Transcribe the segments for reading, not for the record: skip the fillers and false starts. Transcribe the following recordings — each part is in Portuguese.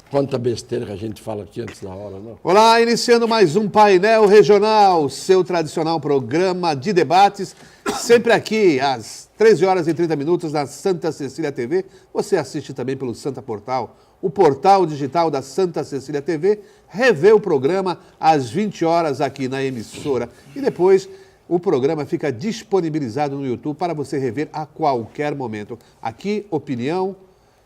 Quanta besteira que a gente fala aqui antes da hora, não? Olá, iniciando mais um Painel Regional, seu tradicional programa de debates, sempre aqui às 13 horas e 30 minutos na Santa Cecília TV. Você assiste também pelo Santa Portal, o portal digital da Santa Cecília TV, revê o programa às 20 horas aqui na emissora e depois o programa fica disponibilizado no YouTube para você rever a qualquer momento. Aqui, opinião,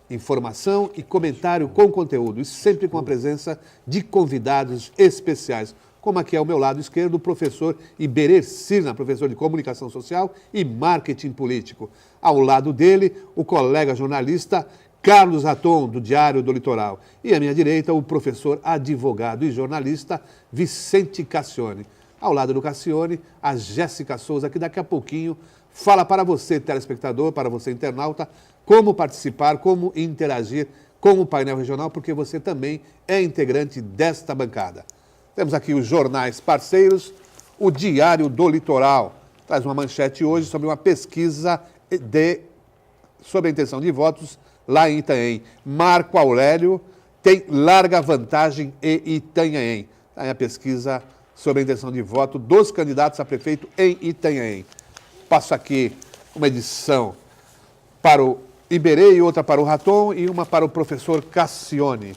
informação e comentário com conteúdo, e sempre com a presença de convidados especiais, como aqui ao meu lado esquerdo, o professor Iberê Cirna, professor de Comunicação Social e Marketing Político. Ao lado dele, o colega jornalista Carlos Raton, do Diário do Litoral. E à minha direita, o professor, advogado e jornalista Vicente Cassione. Ao lado do Cassione, a Jéssica Souza, que daqui a pouquinho fala para você, telespectador, para você, internauta, como participar, como interagir com o painel regional, porque você também é integrante desta bancada. Temos aqui os jornais parceiros, o Diário do Litoral. Traz uma manchete hoje sobre uma pesquisa sobre a intenção de votos lá em Itanhaém. Marco Aurélio tem larga vantagem em Itanhaém. Está aí a pesquisa sobre a intenção de voto dos candidatos a prefeito em Itanhaém. Passo aqui uma edição para o Iberê e outra para o Raton e uma para o professor Cassione.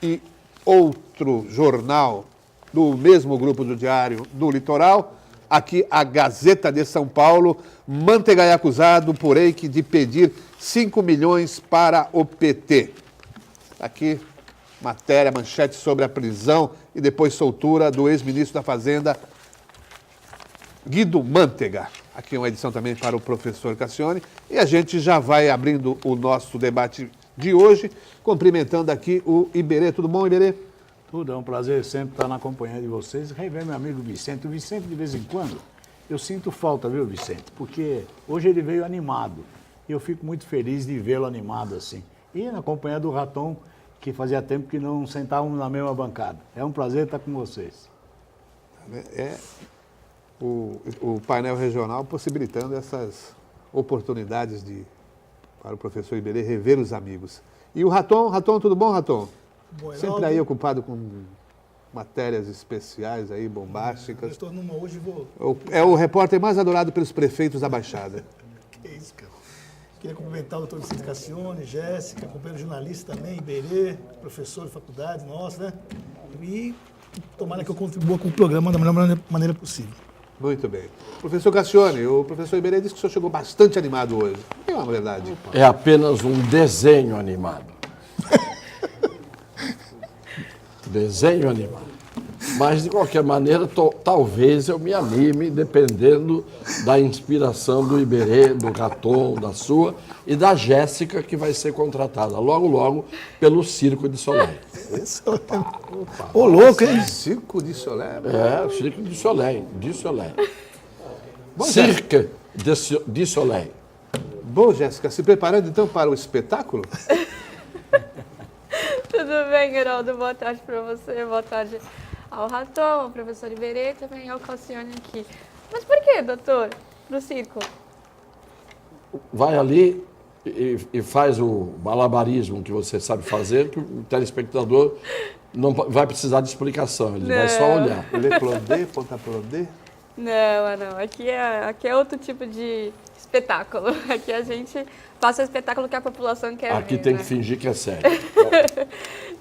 E outro jornal do mesmo grupo do Diário do Litoral, aqui a Gazeta de São Paulo. Mantega é acusado por EIC de pedir 5 milhões para o PT. Aqui, matéria, manchete sobre a prisão e depois soltura do ex-ministro da Fazenda, Guido Mantega. Aqui uma edição também para o professor Cassione. E a gente já vai abrindo o nosso debate de hoje, cumprimentando aqui o Iberê. Tudo bom, Iberê? Tudo, é um prazer sempre estar na companhia de vocês. Rever meu amigo Vicente. O Vicente, de vez em quando, eu sinto falta, viu, Vicente? Porque hoje ele veio animado. E eu fico muito feliz de vê-lo animado assim. E na companhia do Raton, que fazia tempo que não sentávamos na mesma bancada. É um prazer estar com vocês. O painel regional possibilitando essas oportunidades para o professor Iberê rever os amigos. E o Raton, tudo bom, Raton? Bom, sempre aí ocupado com matérias especiais aí, bombásticas. Eu estou numa hoje e vou... É o repórter mais adorado pelos prefeitos da Baixada. Que isso, cara. Queria cumprimentar o doutor Vicente Cassione, Jéssica, companheiro jornalista também, Iberê, professor de faculdade, nossa, né? E tomara que eu contribua com o programa da melhor maneira possível. Muito bem. Professor Cassione, o professor Iberê disse que o senhor chegou bastante animado hoje. É uma verdade. É apenas um desenho animado. Desenho animado. Mas, de qualquer maneira, talvez eu me anime, dependendo da inspiração do Iberê, do Raton, da sua e da Jéssica, que vai ser contratada logo, logo pelo Circo de Soleil. Ô, louco, hein? Circo de Soleil? É, o Circo de Soleil, de Soleil. Bom, Cirque de Soleil. Bom, Jéssica, se preparando então para o espetáculo? Tudo bem, Geraldo? Boa tarde para você, boa tarde ao Raton, ao professor Iberê, também ao Cassione aqui. Mas por que, doutor, no circo? Vai ali e faz o malabarismo que você sabe fazer, que o telespectador não vai precisar de explicação, ele vai só olhar. Le plodé, pontaplodé? Não. Aqui é outro tipo de espetáculo. Aqui a gente passa o espetáculo que a população quer ver. Aqui tem né? que fingir que é sério.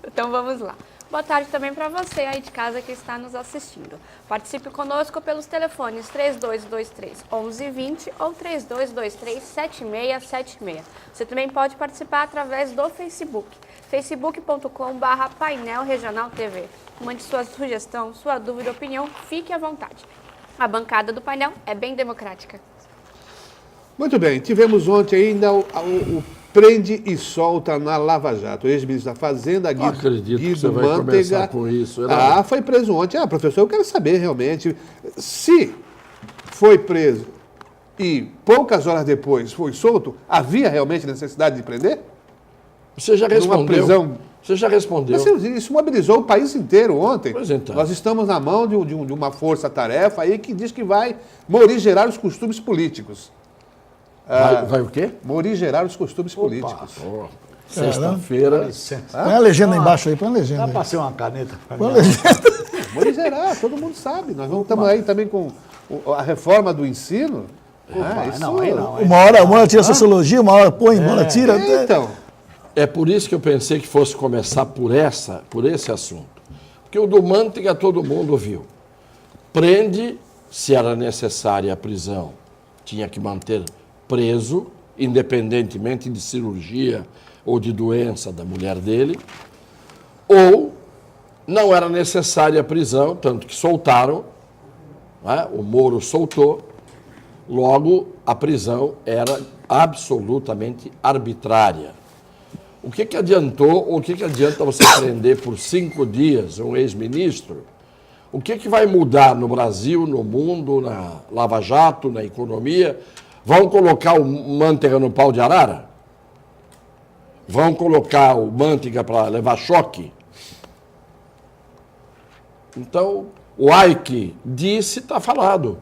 Então vamos lá. Boa tarde também para você aí de casa que está nos assistindo. Participe conosco pelos telefones 3223-1120 ou 3223-7676. Você também pode participar através do Facebook, facebook.com/Painel Regional TV. Mande sua sugestão, sua dúvida, opinião, fique à vontade. A bancada do painel é bem democrática. Muito bem, tivemos ontem ainda o prende e solta na Lava Jato. O ex-ministro da Fazenda, Não acredito que você Guido vai Mantega. começar com isso. Era... Foi preso ontem. Professor, eu quero saber realmente se foi preso e poucas horas depois foi solto, havia realmente necessidade de prender? Você já respondeu. Numa prisão... Você já respondeu. Mas isso mobilizou o país inteiro ontem. Pois então. Nós estamos na mão de uma força-tarefa aí que diz que vai morigerar os costumes políticos. Vai o quê? Morigerar os costumes políticos. Sexta-feira. Licença. Põe a legenda aí embaixo aí, põe a legenda. Dá aí. pra ser uma caneta pra Põe a mim? legenda. Vamos zerar, todo mundo sabe. Nós estamos aí também com a reforma do ensino. Não, aí não. Uma hora tira sociologia, uma hora põe, uma hora tira. Então, É por isso que eu pensei que fosse começar por esse assunto. Porque o do Manteiga todo mundo viu. Prende, se era necessária a prisão, tinha que manter preso, independentemente de cirurgia ou de doença da mulher dele, ou não era necessária a prisão, tanto que soltaram, né? O Moro soltou, logo a prisão era absolutamente arbitrária. O que adiantou, ou o que adianta você prender por 5 dias um ex-ministro? O que vai mudar no Brasil, no mundo, na Lava Jato, na economia? Vão colocar o Manteiga no pau de arara? Vão colocar o Manteiga para levar choque? Então, o Ike disse, está falado.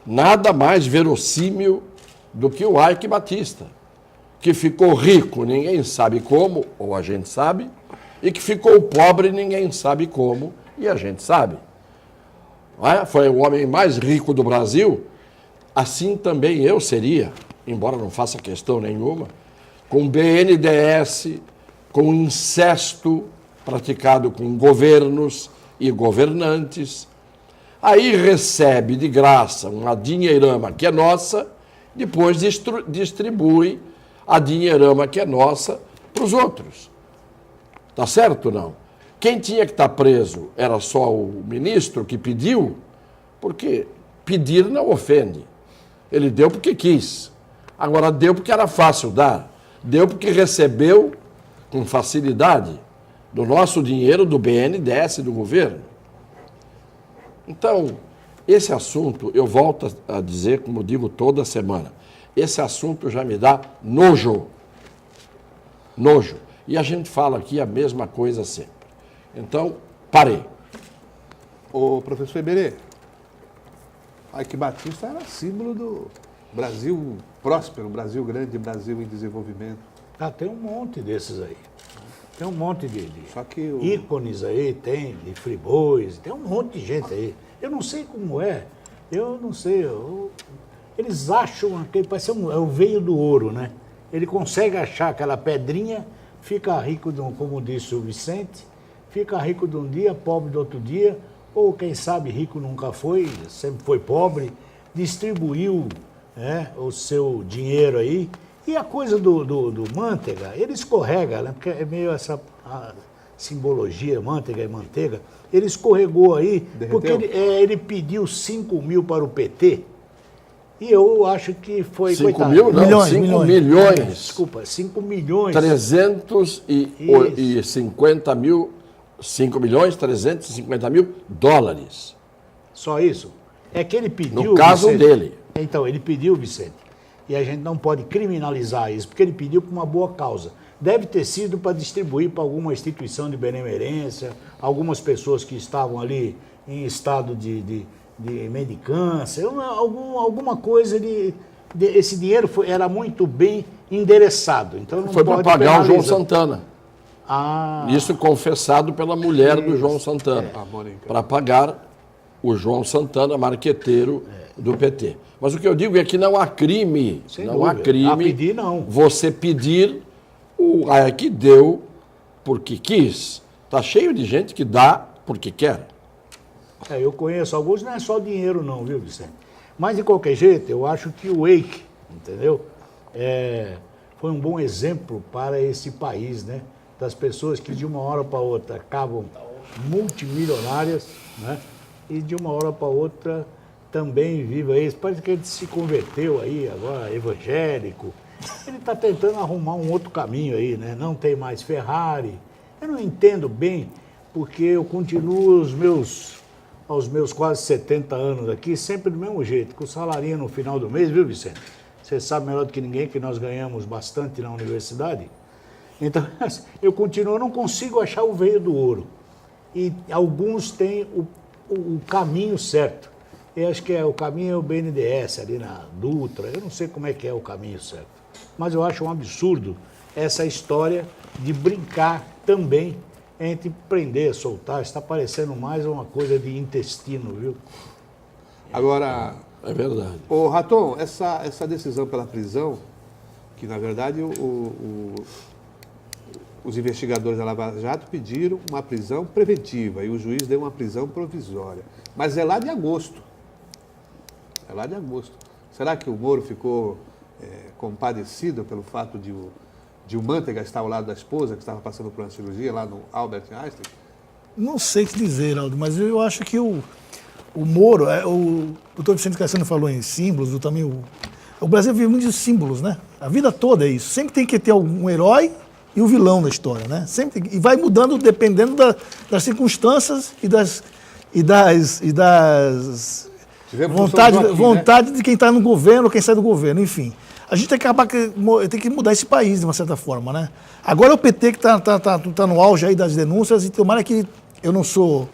Nada mais verossímil do que o Ike Batista, que ficou rico, ninguém sabe como, ou a gente sabe, e que ficou pobre, ninguém sabe como, e a gente sabe. Foi o homem mais rico do Brasil, assim também eu seria, embora não faça questão nenhuma, com BNDES, com incesto praticado com governos e governantes. Aí recebe de graça uma dinheirama que é nossa, depois distribui a dinheirama que é nossa para os outros. Tá certo ou não? Quem tinha que estar preso era só o ministro que pediu, porque pedir não ofende. Ele deu porque quis. Agora deu porque era fácil dar. Deu porque recebeu com facilidade do nosso dinheiro, do BNDES, do governo. Então, esse assunto, eu volto a dizer, como digo toda semana, esse assunto já me dá nojo. Nojo. E a gente fala aqui a mesma coisa sempre. Então, parei. ô professor Iberê, Ike Batista era símbolo do Brasil próspero, Brasil grande, Brasil em desenvolvimento. Tem um monte desses aí. Tem um monte de Só que ícones aí, tem, de Friboi, tem um monte de gente aí. Eu não sei como é, eu não sei. Eles acham que parece é o veio do ouro, né? Ele consegue achar aquela pedrinha, fica rico, como disse o Vicente, fica rico de um dia, pobre do outro dia, ou quem sabe rico nunca foi, sempre foi pobre, distribuiu o seu dinheiro aí. E a coisa do Manteiga, ele escorrega, né? Porque é meio essa simbologia, Manteiga e manteiga. Ele escorregou aí, Derreteu? porque ele pediu 5 mil para o PT, e eu acho que foi... 5 coitado, mil? Não, Milhões, 5 milhões. milhões. Desculpa, 5 milhões. 350 mil, 5 milhões, 350 mil dólares. Só isso? É que ele pediu... No caso Vicente, dele. Então, ele pediu, Vicente, e a gente não pode criminalizar isso, porque ele pediu por uma boa causa. Deve ter sido para distribuir para alguma instituição de benemerência, algumas pessoas que estavam ali em estado de mendicância, alguma coisa esse dinheiro era muito bem endereçado. Então não Foi para pode pagar o João penalizar. Santana. Ah, Isso confessado pela mulher do João Santana. A Mônica. Para pagar o João Santana, marqueteiro do PT. Mas o que eu digo é que não há crime. Sem não há dúvida. crime. A pedir, não. Você pedir, o que deu porque quis. Está cheio de gente que dá porque quer. eu conheço alguns, não é só dinheiro não, viu, Vicente? Mas, de qualquer jeito, eu acho que o Eike, entendeu? Foi um bom exemplo para esse país, né? Das pessoas que de uma hora para outra acabam multimilionárias, né? E de uma hora para outra também vive aí. Parece que ele se converteu aí agora, evangélico. Ele está tentando arrumar um outro caminho aí, né? Não tem mais Ferrari. Eu não entendo bem, porque eu continuo aos meus quase 70 anos aqui, sempre do mesmo jeito, com o salarinho no final do mês, viu, Vicente? Você sabe melhor do que ninguém que nós ganhamos bastante na universidade. Então, eu continuo, não consigo achar o veio do ouro. E alguns têm o caminho certo. Eu acho que o caminho é o BNDES, ali na Dutra. Eu não sei como é que é o caminho certo. Mas eu acho um absurdo essa história de brincar também entre prender, soltar. Está parecendo mais uma coisa de intestino, viu? Agora, É verdade. ô Raton, essa decisão pela prisão, que na verdade os investigadores da Lava Jato pediram uma prisão preventiva e o juiz deu uma prisão provisória. Mas é lá de agosto. É lá de agosto. Será que o Moro ficou compadecido pelo fato de o Manteiga estar ao lado da esposa, que estava passando por uma cirurgia lá no Albert Einstein? Não sei o que dizer, Aldo, mas eu acho que o Moro, o doutor Vicente Cassiano falou em símbolos, o Brasil vive muito de símbolos, né? A vida toda é isso. Sempre tem que ter algum herói e o vilão da história, né? Sempre, e vai mudando dependendo das circunstâncias e das vontade de quem está no governo, quem sai do governo, enfim. A gente tem que mudar esse país, de uma certa forma, né? Agora é o PT que tá no auge aí das denúncias e tomara que eu não sou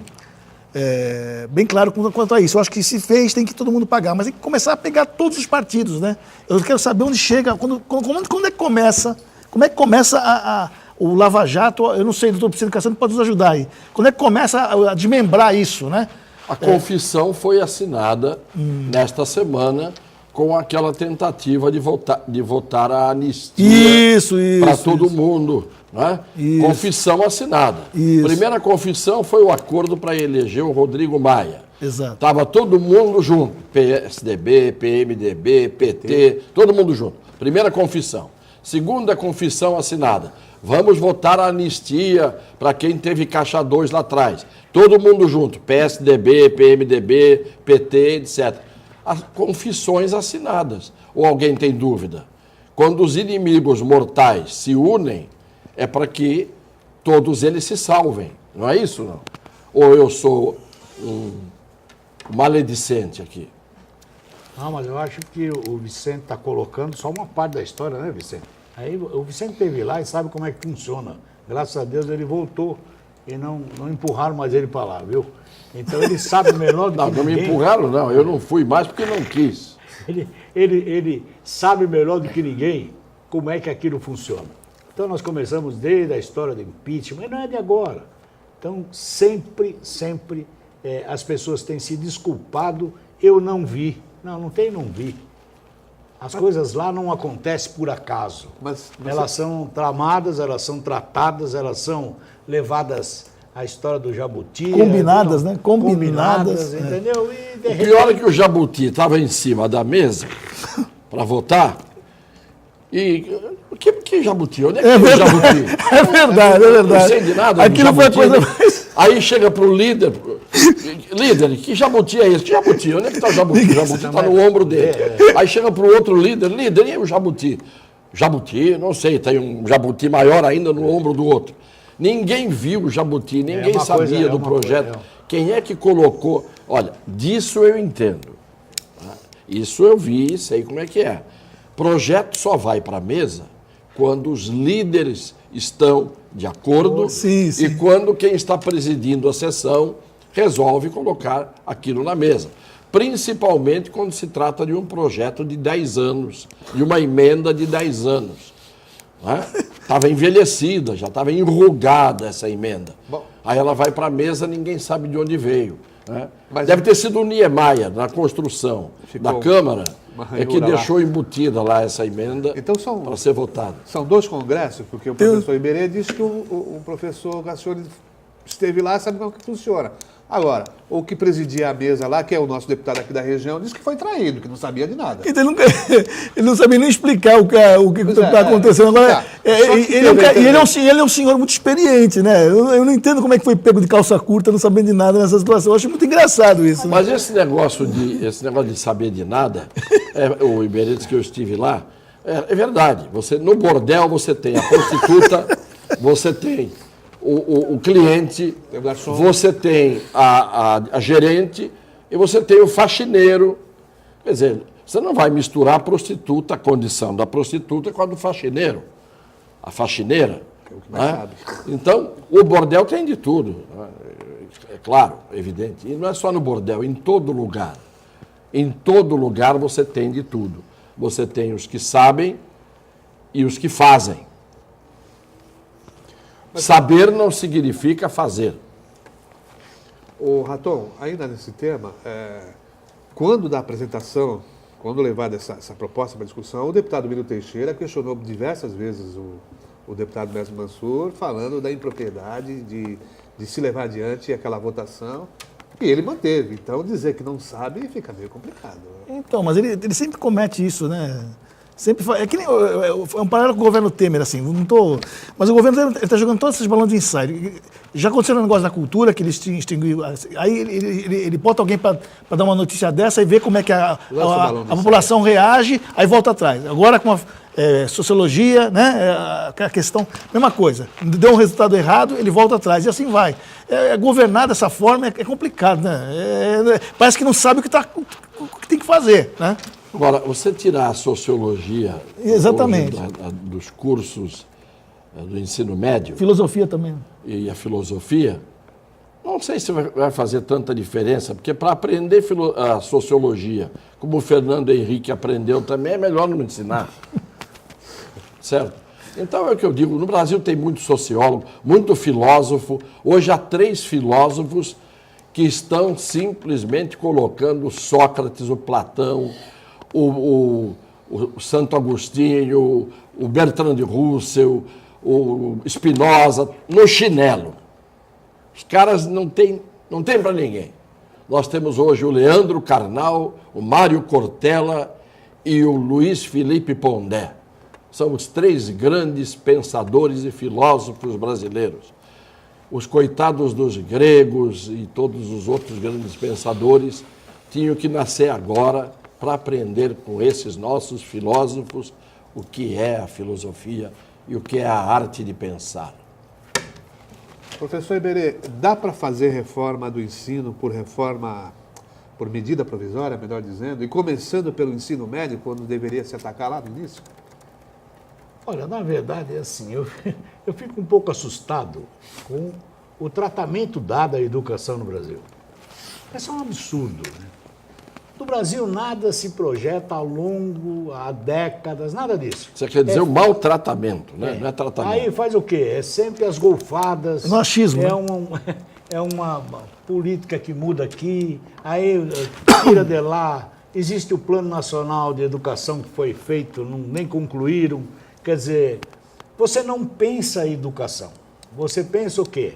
bem claro quanto a isso. Eu acho que se fez, tem que todo mundo pagar, mas tem que começar a pegar todos os partidos, né? Eu quero saber onde chega, quando é que começa, como é que começa o Lava Jato, eu não sei, doutor Vicente Cassiano pode nos ajudar aí. Quando é que começa a desmembrar isso, né? A confissão foi assinada nesta semana com aquela tentativa de votar a anistia para todo mundo. Né? Confissão assinada. Primeira confissão foi o acordo para eleger o Rodrigo Maia. Exato. Estava todo mundo junto, PSDB, PMDB, PT, todo mundo junto. Primeira confissão. Segunda confissão assinada. Vamos votar a anistia para quem teve caixa 2 lá atrás. Todo mundo junto, PSDB, PMDB, PT, etc. As confissões assinadas. Ou alguém tem dúvida? Quando os inimigos mortais se unem, é para que todos eles se salvem. Não é isso, não? Ou eu sou um maledicente aqui? Não, mas eu acho que o Vicente está colocando só uma parte da história, né, Vicente? Aí o Vicente esteve lá e sabe como é que funciona. Graças a Deus ele voltou e não empurraram mais ele para lá, viu? Então ele sabe melhor do que Não ninguém. me empurraram, não. Eu não fui mais porque não quis. Ele sabe melhor do que ninguém como é que aquilo funciona. Então nós começamos desde a história do impeachment, mas não é de agora. Então sempre as pessoas têm se desculpado, eu não vi. Não vi. As coisas lá não acontecem por acaso. Mas elas são tramadas, elas são tratadas, elas são levadas à história do Jabuti. Combinadas, né? Combinadas, entendeu? E de O pior é que o Jabuti estava em cima da mesa para votar. E que Jabuti? Onde é que tem o Jabuti? É verdade, é verdade. Não sei de nada. Aquilo foi a coisa mais... Aí chega para o líder. Líder, que Jabuti é esse? Que Jabuti? Onde é que está o Jabuti? O Jabuti está no ombro dele. Aí chega para o outro líder. Líder, e o Jabuti? Jabuti, não sei, tem um Jabuti maior ainda no ombro do outro. Ninguém viu o Jabuti, ninguém sabia do projeto. Quem é que colocou? Olha, disso eu entendo. Isso eu vi, sei como é que é. Projeto só vai para a mesa quando os líderes estão de acordo e quando quem está presidindo a sessão resolve colocar aquilo na mesa. Principalmente quando se trata de um projeto de 10 anos, de uma emenda de 10 anos. Estava envelhecida, já estava enrugada essa emenda. Aí ela vai para a mesa, ninguém sabe de onde veio. Deve ter sido o Niemeyer, na construção da Câmara, que deixou embutida lá essa emenda para ser votada. São 2 congressos, porque o professor Iberê disse que o professor Cassione esteve lá e sabe como que funciona. Agora, o que presidia a mesa lá, que é o nosso deputado aqui da região, disse que foi traído, que não sabia de nada. Então, ele não sabia nem explicar o que está acontecendo. Agora, ele é um senhor muito experiente, né? Eu não entendo como é que foi pego de calça curta, não sabendo de nada nessa situação. Eu acho muito engraçado isso. Mas esse negócio de saber de nada, o Iberê disse que eu estive lá, é verdade. No bordel você tem a prostituta, você tem o cliente, você tem a gerente e você tem o faxineiro. Quer dizer, você não vai misturar a prostituta, a condição da prostituta com a do faxineiro, a faxineira. Né? Então, o bordel tem de tudo. É claro, evidente. E não é só no bordel, em todo lugar. Em todo lugar você tem de tudo. Você tem os que sabem e os que fazem. Saber não significa fazer. Ô, Raton, ainda nesse tema, quando da apresentação, quando levada essa proposta para discussão, o deputado Miro Teixeira questionou diversas vezes o deputado Mestre Mansur, falando da impropriedade de se levar adiante aquela votação, e ele manteve. Então, dizer que não sabe fica meio complicado. Então, mas ele sempre comete isso, né? Sempre é que nem é um paralelo com o governo Temer, assim. Não tô, mas o governo Temer está jogando todos esses balões de ensaio. Já aconteceu um negócio da cultura, que ele extinguiu. Aí ele bota alguém para dar uma notícia dessa e vê como é que a população reage, aí volta atrás. Agora com a sociologia, né? A questão, mesma coisa. Deu um resultado errado, ele volta atrás. E assim vai. Governar dessa forma é complicado, né? Parece que não sabe o que tem que fazer, né? Agora, você tirar a sociologia Exatamente. Dos cursos do ensino médio Filosofia também. E a filosofia, não sei se vai fazer tanta diferença, porque para aprender a sociologia, como o Fernando Henrique aprendeu também, é melhor não ensinar. Certo? Então é o que eu digo, no Brasil tem muito sociólogo, muito filósofo. Hoje há 3 filósofos que estão simplesmente colocando Sócrates, o Platão, o Santo Agostinho, o Bertrand Russell, o Spinoza, no chinelo. Os caras não tem para ninguém. Nós temos hoje o Leandro Carnal, o Mário Cortella e o Luiz Felipe Pondé. São os 3 grandes pensadores e filósofos brasileiros. Os coitados dos gregos e todos os outros grandes pensadores tinham que nascer agora para aprender com esses nossos filósofos o que é a filosofia e o que é a arte de pensar. Professor Iberê, dá para fazer reforma do ensino por medida provisória, melhor dizendo, e começando pelo ensino médio, quando deveria se atacar lá no início? Olha, na verdade é assim, eu fico um pouco assustado com o tratamento dado à educação no Brasil. Isso é um absurdo, né? No Brasil, nada se projeta há décadas, nada disso. Você quer dizer o maltratamento, né? Não é tratamento. Aí faz o quê? É sempre as golfadas. No achismo. É uma política que muda aqui, aí tira de lá. Existe o Plano Nacional de Educação que foi feito, nem concluíram. Quer dizer, você não pensa a educação. Você pensa o quê?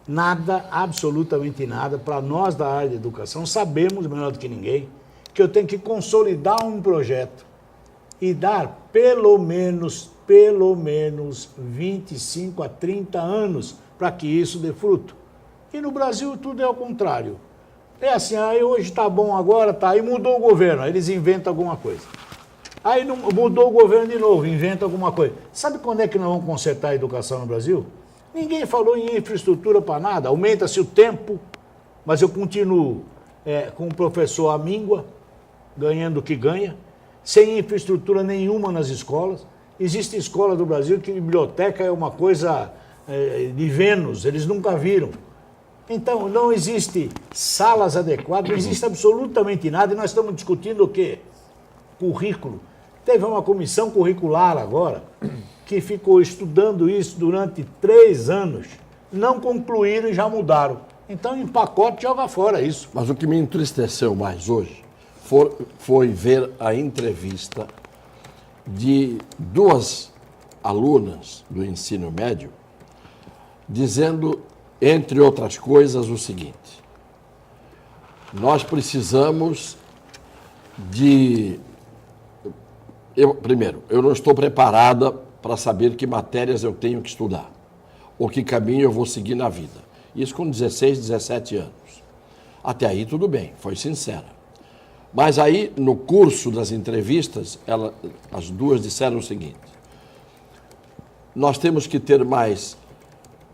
Nada, absolutamente nada. Para nós da área de educação, sabemos melhor do que ninguém que eu tenho que consolidar um projeto e dar pelo menos 25 a 30 anos para que isso dê fruto. E no Brasil tudo é ao contrário. É assim, aí hoje está bom agora, tá, aí mudou o governo, aí eles inventam alguma coisa. Aí não, mudou o governo de novo, inventa alguma coisa. Sabe quando é que nós vamos consertar a educação no Brasil? Ninguém falou em infraestrutura para nada, aumenta-se o tempo, mas eu continuo com o professor à míngua, ganhando o que ganha, sem infraestrutura nenhuma nas escolas. Existe escola do Brasil que biblioteca é uma coisa de Vênus, eles nunca viram. Então, não existe salas adequadas, não existe absolutamente nada, e nós estamos discutindo o quê? Currículo. Teve uma comissão curricular agora, que ficou estudando isso durante 3 anos, não concluíram e já mudaram. Então, em pacote, joga fora isso. Mas o que me entristeceu mais hoje foi ver a entrevista de 2 alunas do ensino médio dizendo, entre outras coisas, o seguinte: nós precisamos de... Primeiro, eu não estou preparada para saber que matérias eu tenho que estudar ou que caminho eu vou seguir na vida. Isso com 16, 17 anos. Até aí tudo bem, foi sincera. Mas aí, no curso das entrevistas, as 2 disseram o seguinte: nós temos que ter mais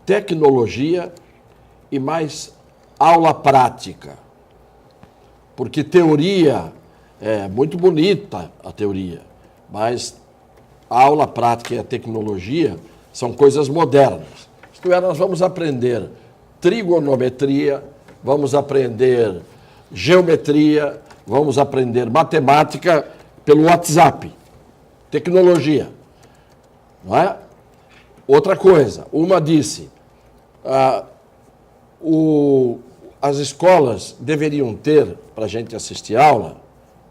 tecnologia e mais aula prática. Porque teoria é muito bonita, a teoria, mas a aula prática e a tecnologia são coisas modernas. Isto é, nós vamos aprender trigonometria, vamos aprender geometria, vamos aprender matemática pelo WhatsApp, tecnologia, não é? Outra coisa, uma disse, as escolas deveriam ter, para a gente assistir aula,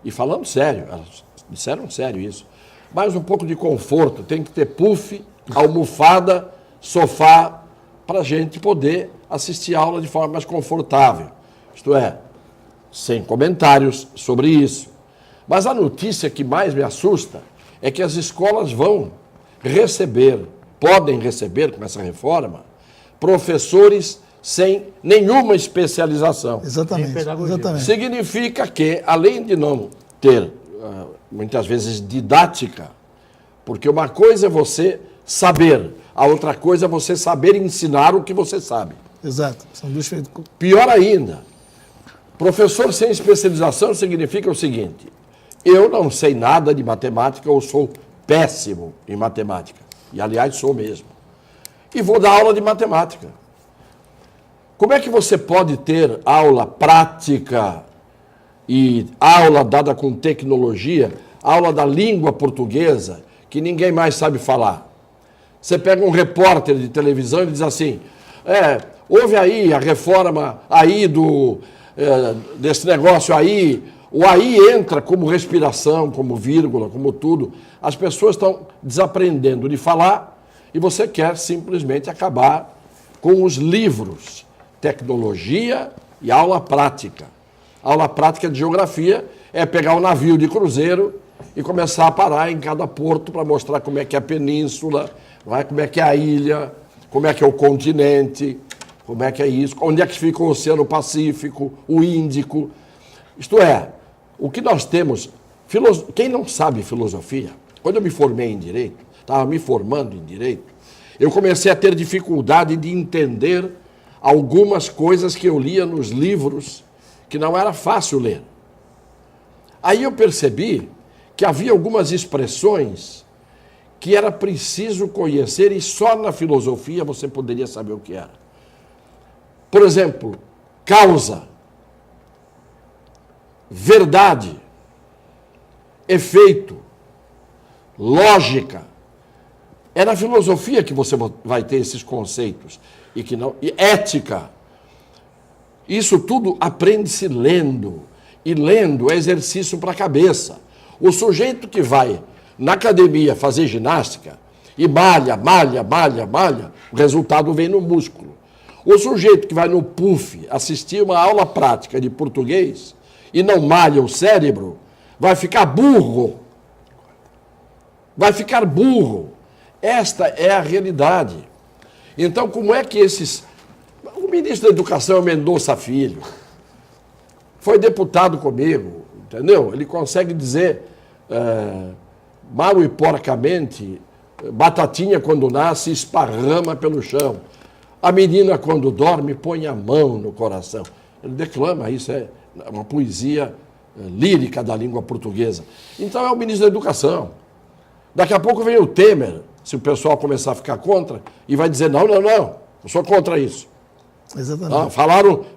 e falando sério, elas disseram sério isso, mais um pouco de conforto, tem que ter puff, almofada, sofá, para a gente poder assistir aula de forma mais confortável. Isto é, sem comentários sobre isso. Mas a notícia que mais me assusta é que as escolas vão podem receber com essa reforma, professores sem nenhuma especialização. Exatamente. Exatamente. Significa que, além de não ter, muitas vezes, didática, porque uma coisa é você saber, a outra coisa é você saber ensinar o que você sabe. Exato. São duas feitas. Pior ainda, professor sem especialização significa o seguinte: eu não sei nada de matemática, ou sou péssimo em matemática. E, aliás, sou mesmo. E vou dar aula de matemática. Como é que você pode ter aula prática e aula dada com tecnologia, aula da língua portuguesa, que ninguém mais sabe falar? Você pega um repórter de televisão e diz assim, houve aí a reforma aí desse negócio aí, o aí entra como respiração, como vírgula, como tudo. As pessoas estão desaprendendo de falar e você quer simplesmente acabar com os livros, tecnologia e aula prática. Aula prática de geografia é pegar um navio de cruzeiro e começar a parar em cada porto para mostrar como é que é a península, como é que é a ilha, como é que é o continente, como é que é isso, onde é que fica o Oceano Pacífico, o Índico. Isto é, o que nós temos... Quem não sabe filosofia, quando eu me formei em Direito, estava me formando em Direito, eu comecei a ter dificuldade de entender algumas coisas que eu lia nos livros que não era fácil ler. Aí eu percebi que havia algumas expressões que era preciso conhecer e só na filosofia você poderia saber o que era. Por exemplo, causa, verdade, efeito, lógica. É na filosofia que você vai ter esses conceitos. E ética. Isso tudo aprende-se lendo. E lendo é exercício para a cabeça. O sujeito que vai na academia fazer ginástica e malha, o resultado vem no músculo. O sujeito que vai no PUF assistir uma aula prática de português e não malha o cérebro, vai ficar burro. Vai ficar burro. Esta é a realidade. Então, como é que o ministro da Educação é Mendonça Filho. Foi deputado comigo, entendeu? Ele consegue dizer mal e porcamente, batatinha quando nasce esparrama pelo chão. A menina quando dorme põe a mão no coração. Ele declama, isso é uma poesia lírica da língua portuguesa. Então é o ministro da Educação. Daqui a pouco vem o Temer, se o pessoal começar a ficar contra, e vai dizer, não, eu sou contra isso. Exatamente.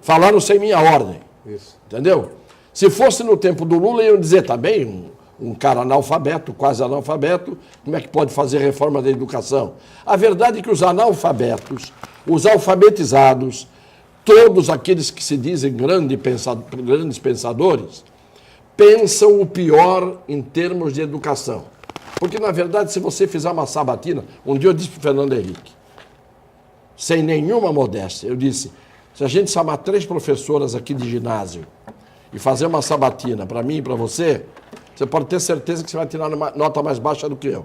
Falaram sem minha ordem. Isso. Entendeu? Se fosse no tempo do Lula, iam dizer também, um cara analfabeto, quase analfabeto, como é que pode fazer reforma da educação? A verdade é que os analfabetos, os alfabetizados, todos aqueles que se dizem grandes pensadores, pensam o pior em termos de educação. Porque, na verdade, se você fizer uma sabatina, um dia eu disse para o Fernando Henrique, sem nenhuma modéstia, eu disse, se a gente chamar 3 professoras aqui de ginásio e fazer uma sabatina para mim e para você, você pode ter certeza que você vai tirar uma nota mais baixa do que eu.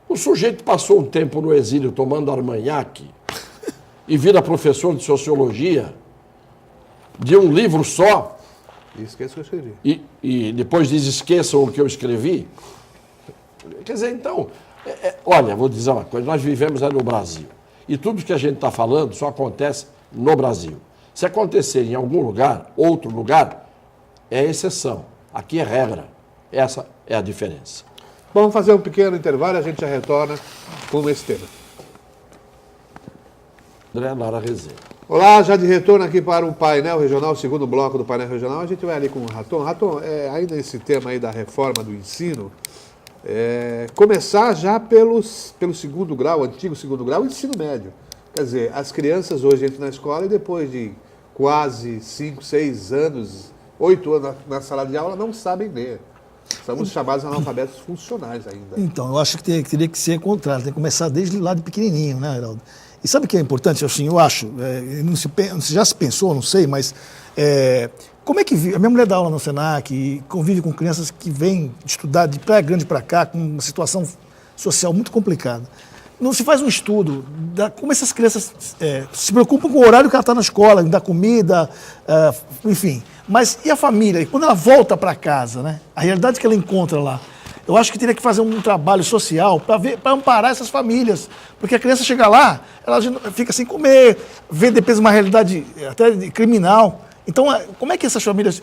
O sujeito passou um tempo no exílio tomando armanhaque e vira professor de sociologia de um livro só. Esqueça o que eu escrevi. E depois diz, esqueçam o que eu escrevi. Quer dizer, então, olha, vou dizer uma coisa, nós vivemos aí no Brasil. E tudo que a gente está falando só acontece no Brasil. Se acontecer em algum lugar, outro lugar, é exceção. Aqui é regra. Essa é a diferença. Bom, vamos fazer um pequeno intervalo e a gente já retorna com esse tema. André Lara Rezende. Olá, já de retorno aqui para o painel regional, o segundo bloco do painel regional. A gente vai ali com o Raton. Raton, ainda esse tema aí da reforma do ensino, começar já pelo segundo grau, antigo segundo grau, o ensino médio. Quer dizer, as crianças hoje entram na escola e depois de quase 5, 6 anos, 8 anos na sala de aula, não sabem ler. Somos chamados analfabetos funcionais ainda. Então, eu acho que teria que ser o contrário, tem que começar desde lá de pequenininho, né, Heraldo? E sabe o que é importante? Assim, eu acho, já se pensou, não sei, mas como é que vive? A minha mulher dá aula no Senac e convive com crianças que vêm estudar de Praia Grande para cá, com uma situação social muito complicada. Não se faz um estudo como essas crianças se preocupam com o horário que ela está na escola, da comida, enfim. Mas e a família? E quando ela volta para casa, né? A realidade que ela encontra lá? Eu acho que teria que fazer um trabalho social para amparar essas famílias. Porque a criança chega lá, ela fica sem comer, vê depois uma realidade até criminal. Então, como é que essas famílias...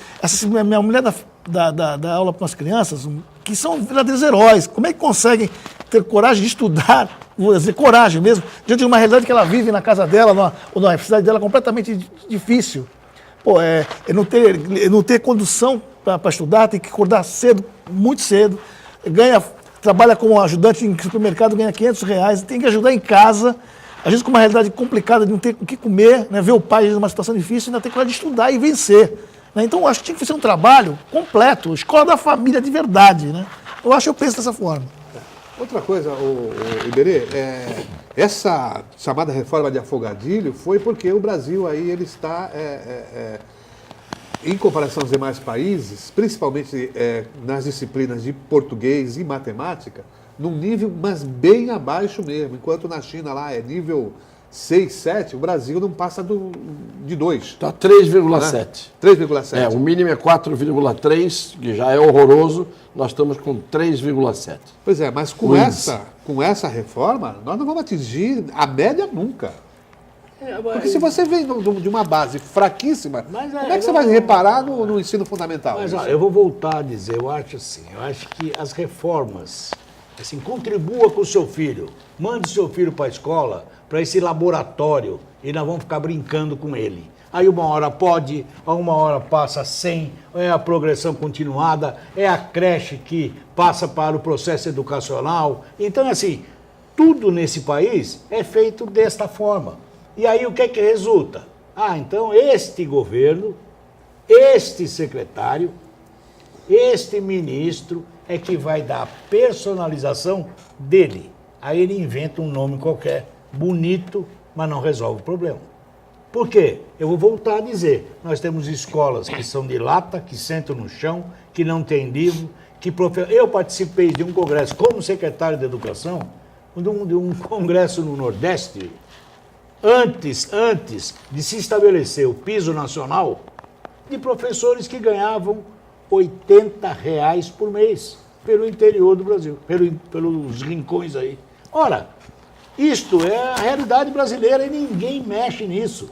Minha mulher dá aula para umas crianças que são verdadeiros heróis. Como é que conseguem ter coragem de estudar, vou dizer, coragem mesmo, diante de uma realidade que ela vive na casa dela, ou na cidade dela, completamente difícil? Pô, não ter condução para estudar, tem que acordar cedo, muito cedo, trabalha como ajudante em supermercado, ganha R$500, tem que ajudar em casa, às vezes com uma realidade complicada de não ter o que comer, né, ver o pai numa situação difícil, ainda tem que coragem de estudar e vencer. Né? Então, eu acho que tinha que fazer um trabalho completo, escola da família de verdade. Né? Eu penso dessa forma. Outra coisa, o Iberê, essa chamada reforma de afogadilho foi porque o Brasil aí ele está, em comparação aos demais países, principalmente nas disciplinas de português e matemática, num nível, mas bem abaixo mesmo. Enquanto na China lá é nível 6, 7, o Brasil não passa de 2. Está 3,7. Né? 3,7. O mínimo é 4,3, que já é horroroso. Nós estamos com 3,7. Pois é, mas com essa reforma, nós não vamos atingir a média nunca. Porque se você vem de uma base fraquíssima, como é que você vai reparar no ensino fundamental? Mas eu vou voltar a dizer, eu acho que as reformas, assim, contribua com o seu filho, mande seu filho para a escola, para esse laboratório, e nós vamos ficar brincando com ele. Aí uma hora pode, uma hora passa sem, é a progressão continuada, é a creche que passa para o processo educacional. Então, assim, tudo nesse país é feito desta forma. E aí o que é que resulta? Então este governo, este secretário, este ministro é que vai dar a personalização dele. Aí ele inventa um nome qualquer, bonito, mas não resolve o problema. Por quê? Eu vou voltar a dizer, nós temos escolas que são de lata, que sentam no chão, que não tem livro, Eu participei de um congresso como secretário de Educação, de um congresso no Nordeste, antes de se estabelecer o piso nacional, de professores que ganhavam R$80 por mês pelo interior do Brasil, pelos rincões aí. Ora, isto é a realidade brasileira e ninguém mexe nisso.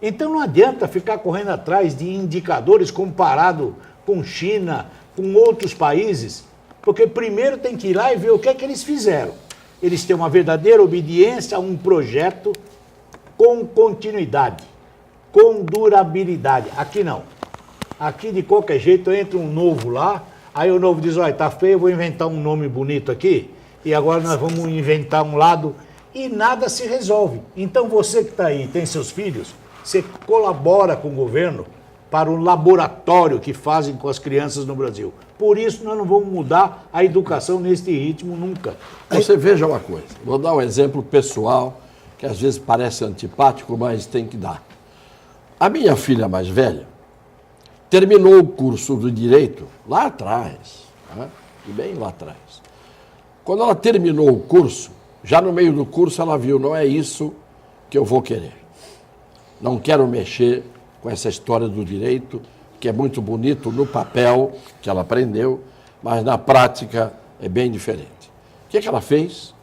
Então não adianta ficar correndo atrás de indicadores comparado com China, com outros países, porque primeiro tem que ir lá e ver o que é que eles fizeram. Eles têm uma verdadeira obediência a um projeto com continuidade, com durabilidade. Aqui não. Aqui, de qualquer jeito, entra um novo lá, aí o novo diz, olha, tá feio, eu vou inventar um nome bonito aqui, e agora nós vamos inventar um lado, e nada se resolve. Então, você que está aí, tem seus filhos, você colabora com o governo para o laboratório que fazem com as crianças no Brasil. Por isso, nós não vamos mudar a educação neste ritmo nunca. Você veja uma coisa, vou dar um exemplo pessoal, que às vezes parece antipático, mas tem que dar. A minha filha mais velha terminou o curso do Direito lá atrás, né? E bem lá atrás. Quando ela terminou o curso, já no meio do curso ela viu, não é isso que eu vou querer. Não quero mexer com essa história do direito, que é muito bonito no papel, que ela aprendeu, mas na prática é bem diferente. O que ela fez?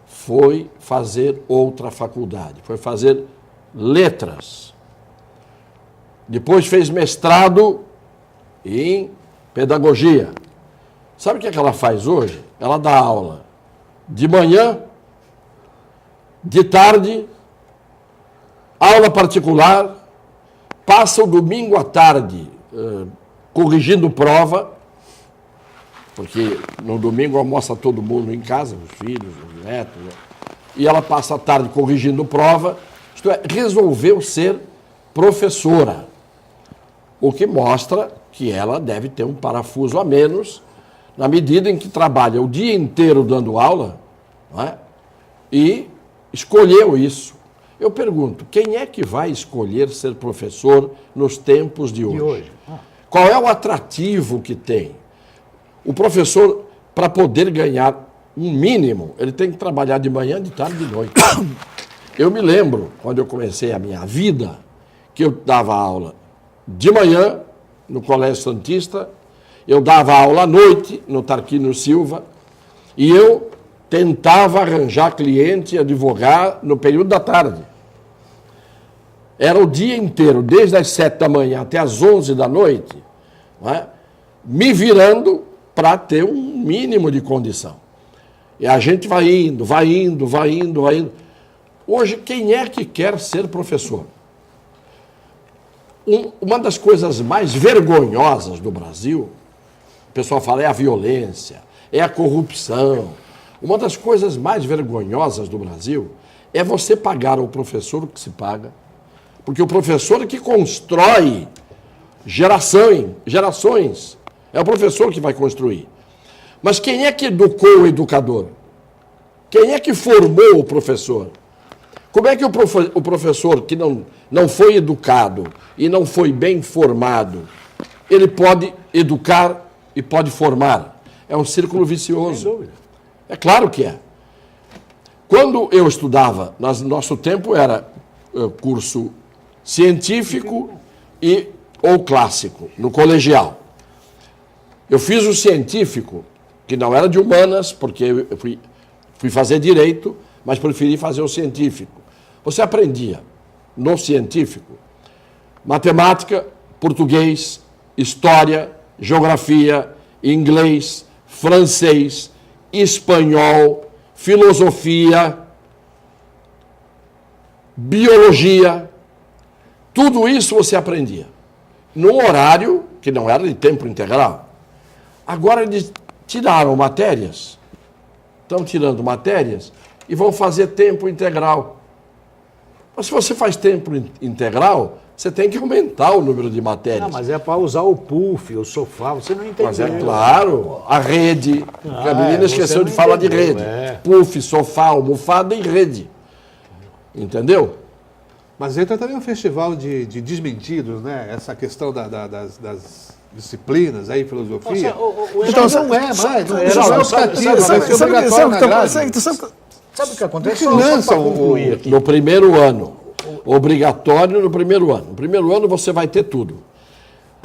Foi fazer outra faculdade, foi fazer letras. Depois fez mestrado em pedagogia. Sabe o que ela faz hoje? Ela dá aula de manhã, de tarde, aula particular, passa o domingo à tarde corrigindo prova porque no domingo almoça todo mundo em casa, os filhos, os netos, né? E ela passa a tarde corrigindo prova, isto é, resolveu ser professora, o que mostra que ela deve ter um parafuso a menos, na medida em que trabalha o dia inteiro dando aula, não é? E escolheu isso. Eu pergunto, quem é que vai escolher ser professor nos tempos de hoje? Qual é o atrativo que tem? O professor, para poder ganhar um mínimo, ele tem que trabalhar de manhã, de tarde e de noite. Eu me lembro, quando eu comecei a minha vida, que eu dava aula de manhã no Colégio Santista, eu dava aula à noite no Tarquínio Silva, e eu tentava arranjar cliente e advogar no período da tarde. Era o dia inteiro, desde as 7 da manhã até as 11 da noite, não é? Me virando para ter um mínimo de condição. E a gente vai indo, vai indo, vai indo, vai indo. Hoje, quem é que quer ser professor? Uma das coisas mais vergonhosas do Brasil, o pessoal fala, é a violência, é a corrupção. Uma das coisas mais vergonhosas do Brasil é você pagar ao professor o que se paga, porque o professor é que constrói gerações. É o professor que vai construir. Mas quem é que educou o educador? Quem é que formou o professor? Como é que o professor que não foi educado e não foi bem formado, ele pode educar e pode formar? É um círculo vicioso. Sem dúvida. É claro que é. Quando eu estudava, no nosso tempo era curso científico ou clássico, no colegial. Eu fiz o científico, que não era de humanas, porque eu fui fazer direito, mas preferi fazer o científico. Você aprendia no científico matemática, português, história, geografia, inglês, francês, espanhol, filosofia, biologia. Tudo isso você aprendia num horário que não era de tempo integral. Agora eles tiraram matérias, estão tirando matérias e vão fazer tempo integral. Mas se você faz tempo integral, você tem que aumentar o número de matérias. Não, mas é para usar o puff, o sofá, você não entendeu. Mas é claro, a rede, a menina esqueceu de falar de rede. Puff, sofá, almofada e rede. Entendeu? Mas entra também um festival de desmentidos, né? Essa questão das disciplinas aí, filosofia. Então, não é mais, não é Geraldo, optativo, vai ser obrigatório na grade. Sabe o que acontece? Que lançam o... No primeiro ano. Obrigatório no primeiro ano. No primeiro ano você vai ter tudo.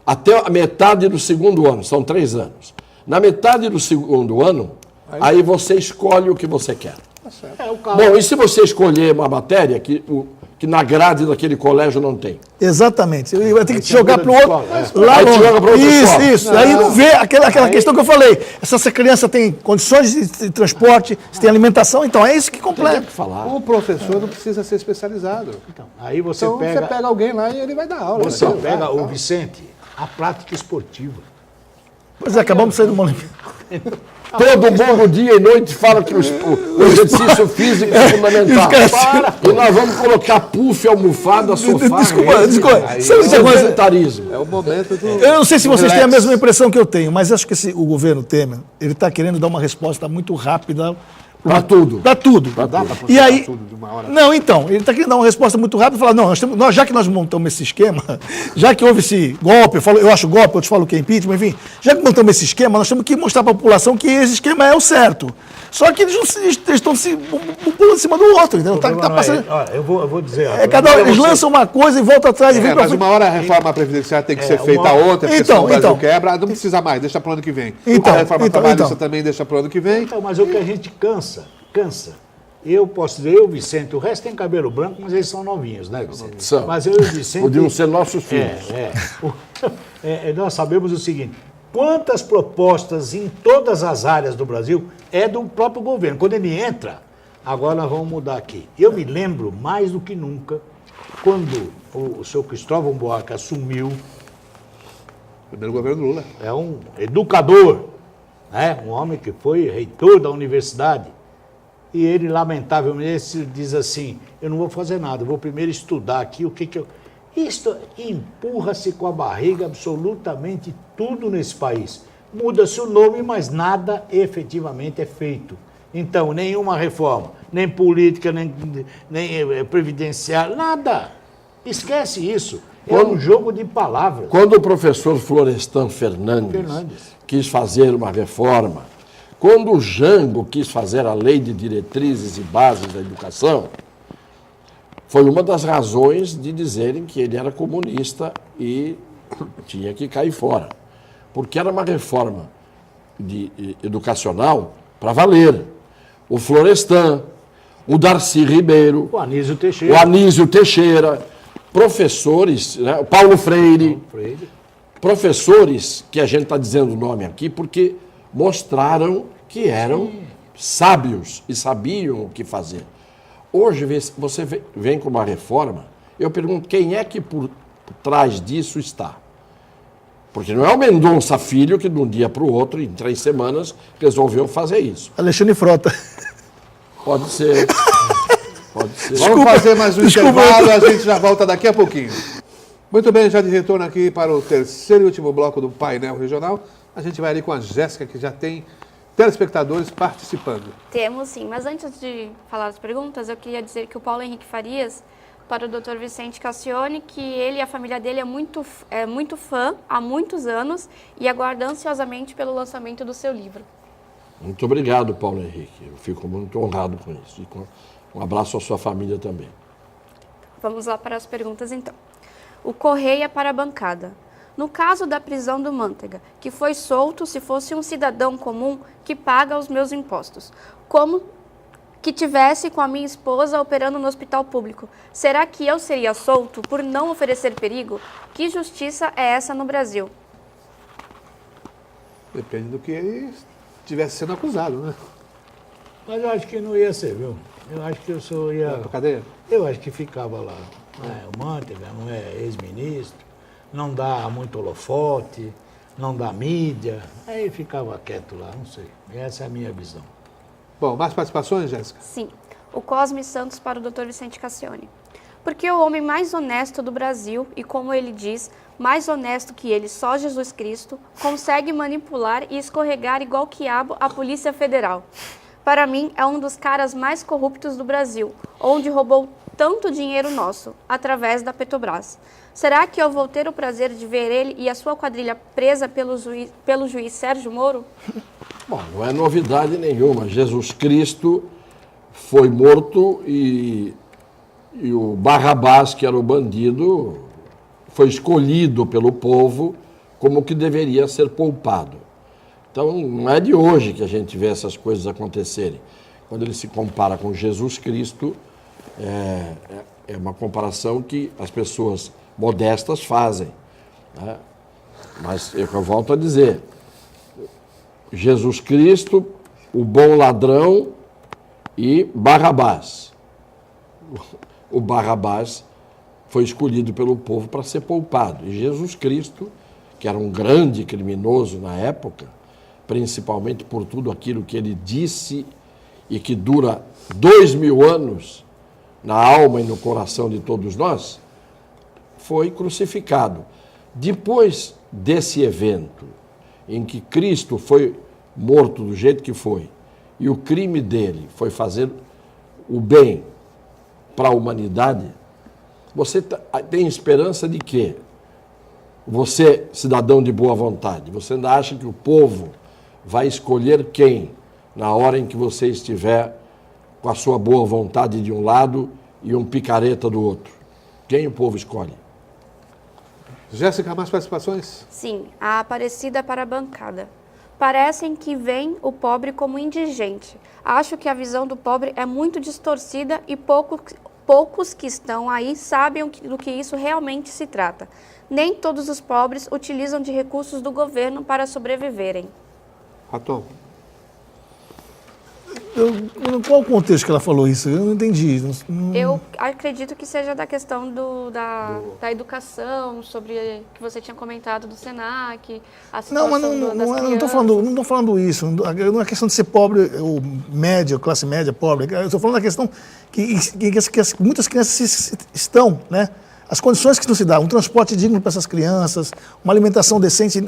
Até a metade do segundo ano, são 3 anos. Na metade do segundo ano, aí você escolhe o que você quer. Bom, e se você escolher uma matéria que na grade daquele colégio não tem? Exatamente. Ele vai ter que te jogar para o outro. Aí te joga para outra escola. Isso. Aí não vê aquela questão que eu falei. Se essa criança tem condições de transporte, se tem alimentação, então é isso que completa. Falar. O professor não precisa ser especializado. Então, aí você Então pega, você pega alguém lá e ele vai dar aula. você vai pega dar o aula. Vicente, a prática esportiva. Pois é, acabamos de sair do momento. Todo mundo, dia e noite, fala que o exercício físico é fundamental. E nós vamos colocar puff, almofada, sofá. Desculpa. Sabe esse negócio? Sedentarismo. É o momento do... Eu não sei se vocês têm a mesma impressão que eu tenho, mas acho que o governo Temer, ele está querendo dar uma resposta muito rápida. Para tudo. Para tudo. E aí, tudo de uma hora. não, então, ele está querendo dar uma resposta muito rápida e falar, não, já que nós montamos esse esquema, já que houve esse golpe, eu acho golpe, outros falam que é impeachment, enfim, já que montamos esse esquema, nós temos que mostrar para a população que esse esquema é o certo. Só que eles estão se pulando em cima do outro, entendeu? Tá passando... Olha, eu vou dizer. Eles lançam uma coisa e voltam atrás e vem para Mas uma hora a reforma previdenciária tem que ser feita outra, porque senão o Brasil quebra, não precisa mais, deixa para o ano que vem. A reforma trabalhista também deixa para o ano que vem. Então, mas o que a gente cansa. Eu posso dizer, eu e o Vicente, o resto tem cabelo branco, mas eles são novinhos, né, Vicente? São. Mas eu e o Vicente... Podiam ser nossos filhos. Nós sabemos o seguinte, quantas propostas em todas as áreas do Brasil é do próprio governo. Quando ele entra, agora nós vamos mudar aqui. Eu me lembro, mais do que nunca, quando o senhor Cristóvão Buarque assumiu, Primeiro governo Lula. é um educador, um homem que foi reitor da universidade. E ele, lamentavelmente, diz assim, eu não vou fazer nada, eu vou primeiro estudar aqui o que eu... Isto empurra-se com a barriga absolutamente tudo nesse país. Muda-se o nome, mas nada efetivamente é feito. Então, nenhuma reforma, nem política, nem previdenciária, nada. Esquece isso. É um jogo de palavras. Quando o professor Florestan Fernandes quis fazer uma reforma, quando o Jango quis fazer a lei de diretrizes e bases da educação, foi uma das razões de dizerem que ele era comunista e tinha que cair fora. Porque era uma reforma educacional para valer. O Florestan, o Darcy Ribeiro, O Anísio Teixeira, professores, né, o Paulo Freire, professores, que a gente está dizendo o nome aqui, porque mostraram que eram sábios e sabiam o que fazer. Hoje você vem com uma reforma, eu pergunto quem é que por trás disso está? Porque não é o Mendonça Filho que de um dia para o outro, em 3 semanas, resolveu fazer isso. Alexandre Frota. Pode ser. Pode ser. Vamos fazer mais um intervalo e a gente já volta daqui a pouquinho. Muito bem, já de retorno aqui para o terceiro e último bloco do Painel Regional. A gente vai ali com a Jéssica, que já tem telespectadores participando. Temos sim, mas antes de falar as perguntas, eu queria dizer que o Paulo Henrique Farias, para o Dr. Vicente Cassione, que ele e a família dele é muito fã há muitos anos e aguarda ansiosamente pelo lançamento do seu livro. Muito obrigado, Paulo Henrique. Eu fico muito honrado com isso. E um abraço à sua família também. Vamos lá para as perguntas então. O Correia para a bancada. No caso da prisão do Manteiga, que foi solto se fosse um cidadão comum que paga os meus impostos, como que tivesse com a minha esposa operando no hospital público, será que eu seria solto por não oferecer perigo? Que justiça é essa no Brasil? Depende do que ele estivesse sendo acusado, né? Mas eu acho que não ia ser, viu? Eu acho que eu só ia... Na cadeia? Eu acho que ficava lá. O Manteiga não é ex-ministro, não dá muito holofote, não dá mídia. Aí ficava quieto lá, não sei. Essa é a minha visão. Bom, mais participações, Jéssica? Sim. O Cosme Santos para o Dr. Vicente Cassione. Porque o homem mais honesto do Brasil, e como ele diz, mais honesto que ele, só Jesus Cristo, consegue manipular e escorregar igual quiabo a Polícia Federal. Para mim, é um dos caras mais corruptos do Brasil, onde roubou tanto dinheiro nosso, através da Petrobras. Será que eu vou ter o prazer de ver ele e a sua quadrilha presa pelo juiz Sérgio Moro? Bom, não é novidade nenhuma. Jesus Cristo foi morto e o Barrabás, que era o bandido, foi escolhido pelo povo como que deveria ser poupado. Então, não é de hoje que a gente vê essas coisas acontecerem. Quando ele se compara com Jesus Cristo, é uma comparação que as pessoas modestas fazem, né? Mas eu volto a dizer, Jesus Cristo, o bom ladrão e Barrabás. O Barrabás foi escolhido pelo povo para ser poupado. E Jesus Cristo, que era um grande criminoso na época, principalmente por tudo aquilo que ele disse e que dura 2000 anos na alma e no coração de todos nós, foi crucificado. Depois desse evento, em que Cristo foi morto do jeito que foi, e o crime dele foi fazer o bem para a humanidade, você tem esperança de quê? Você, cidadão de boa vontade, você ainda acha que o povo vai escolher quem na hora em que você estiver com a sua boa vontade de um lado e um picareta do outro? Quem o povo escolhe? Jéssica, mais participações? Sim, a Aparecida para a bancada. Parecem que veem o pobre como indigente. Acho que a visão do pobre é muito distorcida e poucos que estão aí sabem do que isso realmente se trata. Nem todos os pobres utilizam de recursos do governo para sobreviverem. Raton. Qual o contexto que ela falou isso? Eu não entendi. Eu acredito que seja da questão da educação, sobre que você tinha comentado do SENAC, a situação Não, mas das não crianças. estou falando isso. Não é questão de ser pobre ou média, classe média, pobre. Eu estou falando da questão que muitas crianças estão, né? As condições que não se dá, um transporte digno para essas crianças, uma alimentação decente,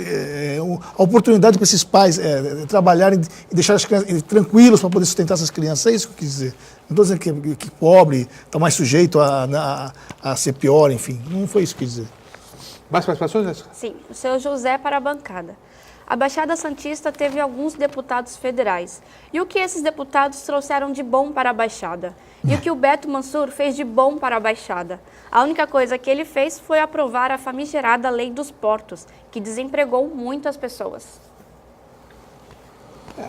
a oportunidade para esses pais trabalharem e deixar as crianças tranquilos para poder sustentar essas crianças. É isso que eu quis dizer. Não estou dizendo que pobre está mais sujeito a ser pior, enfim. Não foi isso que eu quis dizer. Mais participações, Jéssica? Sim, o seu José para a bancada. A Baixada Santista teve alguns deputados federais. E o que esses deputados trouxeram de bom para a Baixada? E o que o Beto Mansur fez de bom para a Baixada? A única coisa que ele fez foi aprovar a famigerada Lei dos Portos, que desempregou muitas pessoas. A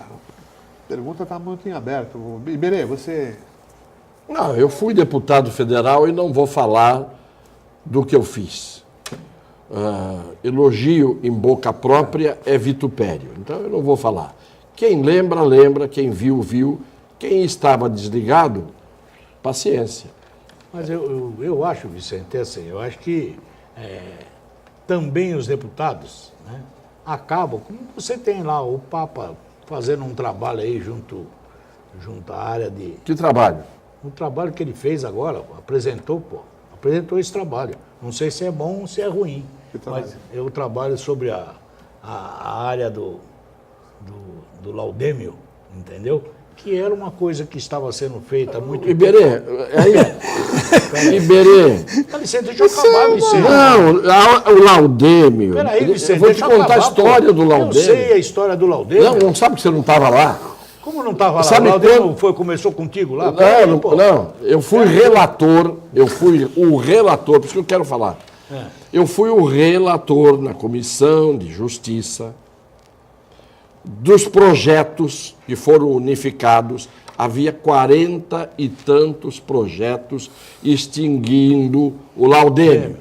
pergunta está muito em aberto. Iberê, você... Não, eu fui deputado federal e não vou falar do que eu fiz. Elogio em boca própria é vitupério, então eu não vou falar. Quem lembra, lembra, quem viu, viu. Quem estava desligado, paciência. Mas eu acho, Vicente, assim, eu acho que também os deputados, né, acabam, como você tem lá o Papa fazendo um trabalho aí junto à área de... Que trabalho? O trabalho que ele fez agora, apresentou esse trabalho. Não sei se é bom ou se é ruim, mas eu trabalho sobre a área do laudêmio, entendeu? Que era uma coisa que estava sendo feita há muito Iberê, Iberê. Dá licença, deixa eu acabar, Vicente. Não, o laudêmio. Peraí, Vicente, eu vou te contar a história do laudêmio. Eu sei a história do laudêmio. Não sabe que você não estava lá? Como não estava lá? Sabe O laudêmio começou contigo lá? Não, eu fui relator, por isso que eu quero falar. Eu fui o relator na Comissão de Justiça dos projetos que foram unificados. Havia 40 e tantos projetos extinguindo o laudêmio.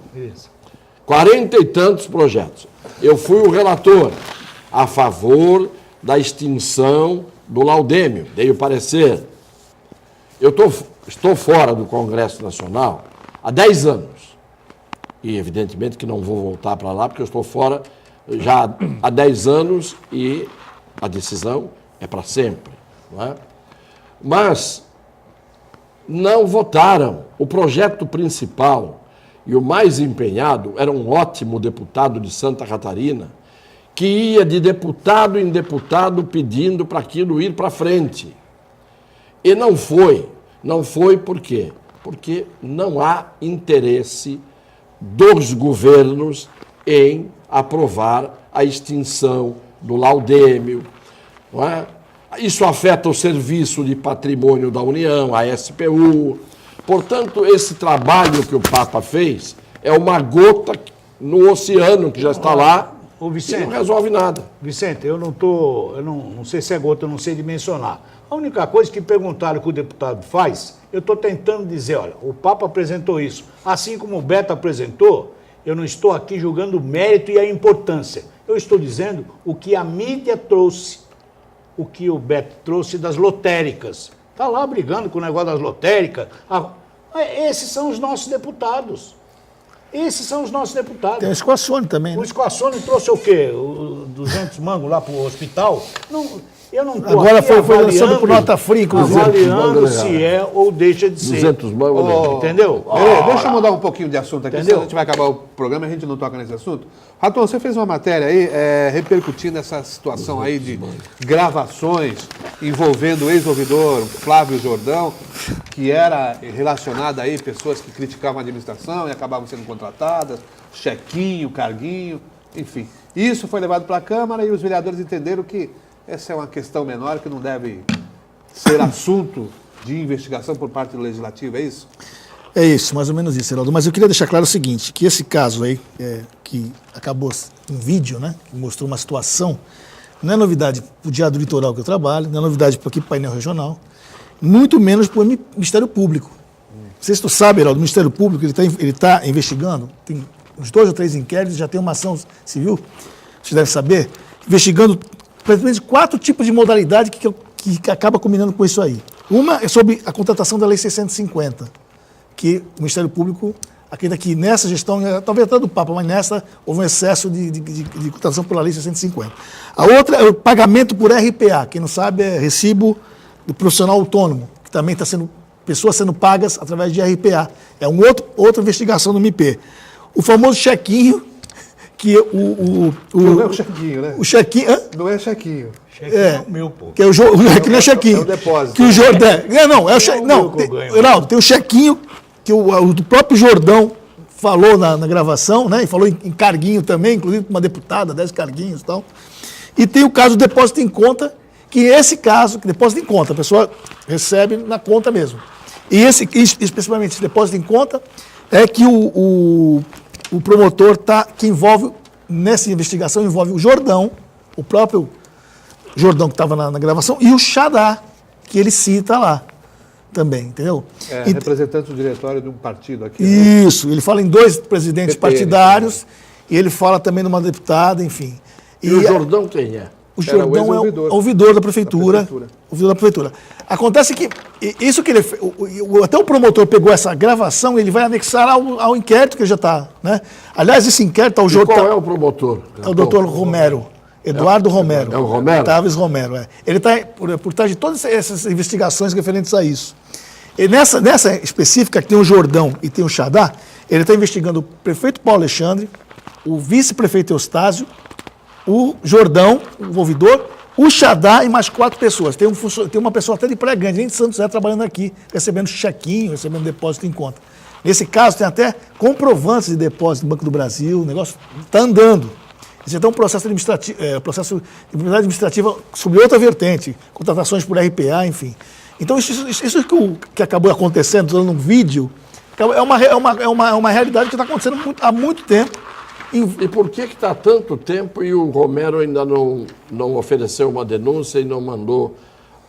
40 e tantos projetos. Eu fui o relator a favor da extinção do laudêmio. Dei o parecer. Eu estou fora do Congresso Nacional há 10 anos. E, evidentemente, que não vou voltar para lá, porque eu estou fora já há 10 anos e a decisão é para sempre. Não é? Mas não votaram. O projeto principal e o mais empenhado era um ótimo deputado de Santa Catarina, que ia de deputado em deputado pedindo para aquilo ir para frente. E não foi. Não foi por quê? Porque não há interesse dos governos em aprovar a extinção do laudêmio. Não é? Isso afeta o Serviço de Patrimônio da União, a SPU. Portanto, esse trabalho que o Papa fez é uma gota no oceano que já está lá e não resolve nada. Vicente, eu não sei se é gota, eu não sei dimensionar. A única coisa que perguntaram que o deputado faz, eu estou tentando dizer, olha, o Papa apresentou isso. Assim como o Beto apresentou, eu não estou aqui julgando o mérito e a importância. Eu estou dizendo o que a mídia trouxe, o que o Beto trouxe das lotéricas. Está lá brigando com o negócio das lotéricas. Esses são os nossos deputados. Esses são os nossos deputados. Tem o Squassone também, né? O Squassone trouxe o quê? 200 mangos lá para o hospital? Não, eu não estou Agora foi lançado por nota fria, inclusive. Avaliando se é ou deixa de ser. 200 mangos, entendeu? Deixa eu mudar um pouquinho de assunto aqui, senão a gente vai acabar o programa e a gente não toca nesse assunto. Raton, você fez uma matéria aí repercutindo essa situação aí de gravações envolvendo o ex-ouvidor Flávio Jordão, que era relacionada aí pessoas que criticavam a administração e acabavam sendo contratadas, chequinho, carguinho, enfim. Isso foi levado para a Câmara e os vereadores entenderam que essa é uma questão menor que não deve ser assunto de investigação por parte do Legislativo, é isso? É isso, mais ou menos isso, Heraldo. Mas eu queria deixar claro o seguinte, que esse caso aí, que acabou em vídeo, né, que mostrou uma situação, não é novidade para o Diário do Litoral que eu trabalho, não é novidade para aqui para o painel regional, muito menos para o Ministério Público. Não sei se tu sabe, Heraldo, o Ministério Público ele tá investigando, tem uns 2 ou 3 inquéritos, já tem uma ação civil, você deve saber, investigando praticamente 4 tipos de modalidade que acaba combinando com isso aí. Uma é sobre a contratação da Lei 650, que o Ministério Público acredita que nessa gestão, talvez até do Papa, mas nessa houve um excesso de contratação pela Lei 650. A outra é o pagamento por RPA. Quem não sabe é recibo do profissional autônomo, que também está sendo pessoas sendo pagas através de RPA. É outra investigação do MP. O famoso chequinho, que Não é o chequinho, né? o chequinho... Hã? Não é chequinho. Cheque é o meu, pô. Que é que não é chequinho. É o depósito. Que o Jordão. Não, é o chequinho. Não, que eu ganho. Ronaldo, tem o chequinho que o próprio Jordão falou na gravação, né? E falou em carguinho também, inclusive uma deputada, 10 carguinhos e tal. E tem o caso do depósito em conta, que esse caso, que depósito em conta, a pessoa recebe na conta mesmo. E especificamente esse depósito em conta, é que o promotor que envolve, nessa investigação, envolve o Jordão, o próprio Jordão que estava na gravação, e o Xadá, que ele cita lá também, entendeu? Representante do diretório de um partido aqui. Né? Isso, ele fala em 2 presidentes PPN, partidários, e ele fala também numa deputada, enfim. E o Jordão quem é? O Jordão é o ouvidor da prefeitura. Ouvidor da prefeitura. Acontece que isso que ele até o promotor pegou essa gravação, ele vai anexar ao inquérito que já está, né? Aliás, esse inquérito ao Jordão. Qual é o promotor? É o doutor Romero. Eduardo Romero. É o Romero? Tavis Romero, é. Ele está por trás de todas essas investigações referentes a isso. E nessa específica, que tem o Jordão e tem o Xadá, ele está investigando o prefeito Paulo Alexandre, o vice-prefeito Eustácio, o Jordão, o ouvidor, o Xadá e mais 4 pessoas. Tem uma pessoa até de Praia Grande, nem de Santos José, trabalhando aqui, recebendo chequinho, recebendo depósito em conta. Nesse caso, tem até comprovantes de depósito do Banco do Brasil, o negócio está andando. Isso é um processo administrativo, processo de impunidade administrativa sobre outra vertente, contratações por RPA, enfim. Então, isso que acabou acontecendo, estou dando um vídeo, é uma realidade que está acontecendo há muito tempo. E por que está tanto tempo e o Romero ainda não ofereceu uma denúncia e não mandou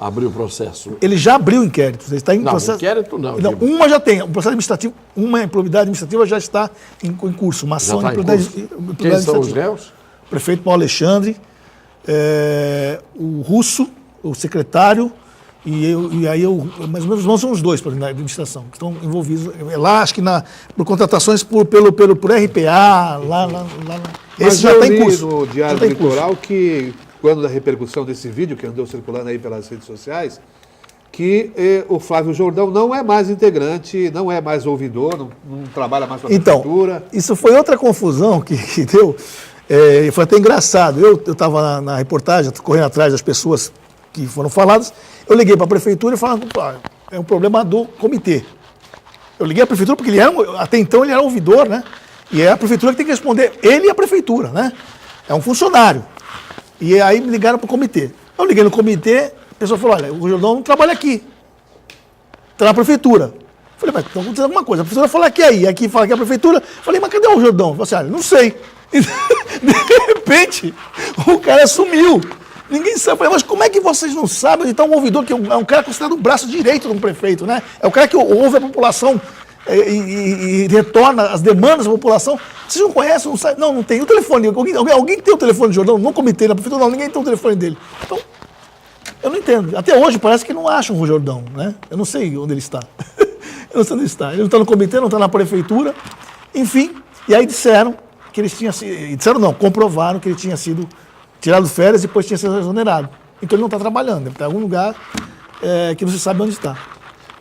abrir o processo? Ele já abriu o inquérito. Ele está em Não, processo. inquérito não. Não, digo. uma já tem. Um processo administrativo, uma improbidade administrativa já está em curso. Uma Já ação está de em improbidade curso. Quem são os réus? O prefeito Paulo Alexandre, o Russo, o secretário, mais ou menos são os 2 na administração, que estão envolvidos. Lá, acho que por contratações por RPA, Mas já eu está em li curso. no Já Diário está em curso. Eleitoral que, quando da repercussão desse vídeo, que andou circulando aí pelas redes sociais, que o Flávio Jordão não é mais integrante, não é mais ouvidor, não trabalha mais com a prefeitura. Isso foi outra confusão que deu. Foi até engraçado. Eu estava na reportagem, correndo atrás das pessoas que foram faladas. Eu liguei para a prefeitura e falei, é um problema do comitê. Eu liguei à prefeitura porque até então ele era ouvidor, né? E é a prefeitura que tem que responder, ele e a prefeitura, né? É um funcionário. E aí me ligaram para o comitê. Eu liguei no comitê, a pessoa falou, olha, o Jordão não trabalha aqui. Está na prefeitura. Eu falei, mas está acontecendo alguma coisa. A prefeitura fala que é aí, aqui fala que é a prefeitura. Eu falei, mas cadê o Jordão? Eu falei assim, não sei. E, de repente, o cara sumiu. Ninguém sabe. Eu falei, mas como é que vocês não sabem onde está um ouvidor, que é um cara considerado o braço direito de um prefeito, né? É o cara que ouve a população e retorna as demandas da população. Vocês não conhecem, não sabem? Não tem o telefone. Alguém tem o telefone de Jordão? Não comitê na prefeitura, não. Ninguém tem o telefone dele. Então, eu não entendo. Até hoje parece que não acham o Jordão, né? Eu não sei onde ele está. Eu não sei onde ele está. Ele não está no comitê, não está na prefeitura. Enfim, e aí disseram que eles tinham sido... Disseram não, comprovaram que ele tinha sido tirado de férias e depois tinha sido exonerado. Então ele não está trabalhando, ele está em algum lugar que não se sabe onde está.